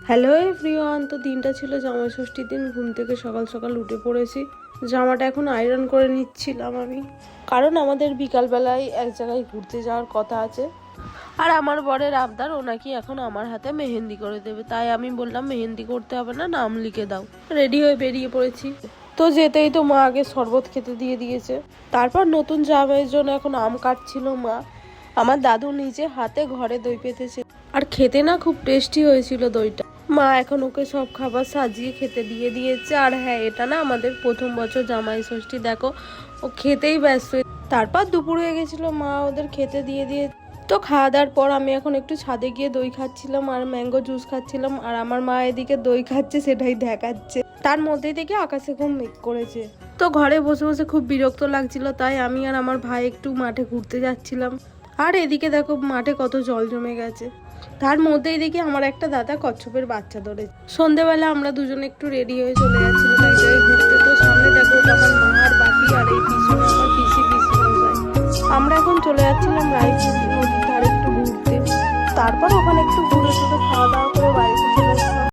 Hello everyone. তো দিনটা ছিল জামাই ষষ্ঠীর দিন। ঘুম থেকে সকাল সকাল উঠে পড়েছি। জামাটা এখন আয়রন করে নিচ্ছিলাম আমি, কারণ আমাদের বিকালবেলায় এক জায়গায় ঘুরতে যাওয়ার কথা আছে। আর আমার বরের আবদার, ও নাকি এখন আমার হাতে মেহেন্দি করে দেবে। তাই আমি বললাম মেহেন্দি করতে হবে না, নাম লিখে দাও। রেডি হয়ে বেরিয়ে পড়েছি। তো যেতেই তো মা আগে শরবত খেতে দিয়ে দিয়েছে। তারপর নতুন জামাইয়ের জন্য এখন আম কাটছিল মা। আমার দাদু নিজে হাতে ঘরে দই পেতেছে, আর খেতে না খুব টেস্টি হয়েছিল দইটা। মা এখন ওকে সব খাবার সাজিয়ে খেতে দিয়ে দিয়েছে। আর হ্যাঁ, এটা না আমাদের প্রথম বছর জামাই ষষ্ঠী। দেখো, ও খেতেই ব্যস্ত। তারপর দুপুর হয়ে গেছিল, মা ওদের খেতে দিয়ে তো খাওয়া দাওয়ার পর আমি এখন একটু ছাদে গিয়ে দই খাচ্ছিলাম আর ম্যাঙ্গো জুস খাচ্ছিলাম। আর আমার মা এদিকে দই খাচ্ছে, সেটাই দেখাচ্ছে। তার মধ্যেই দেখি আকাশে খুব মেঘ করেছে। তো ঘরে বসে বসে খুব বিরক্ত লাগছিল, তাই আমি আর আমার ভাই একটু মাঠে ঘুরতে যাচ্ছিলাম। আর এদিকে দেখো মাঠে কত জল জমে গেছে। তার মধ্যেই দেখি আমার একটা দাদা কচ্ছপের বাচ্চা ধরে। সন্ধেবেলা আমরা দুজনে একটু রেডি হয়ে চলে যাচ্ছিলাম এক জায়গায় ঘুরতে। তো সামনে দেখো আমার মা আর বাপি, আর এই পিছনে আমার পিসি মশাই। আমরা এখন চলে যাচ্ছিলাম রায়পুর নদীর ধারে একটু ঘুরতে। তারপর ওখানে একটু ঘুরে টুরে খাওয়া দাওয়া করে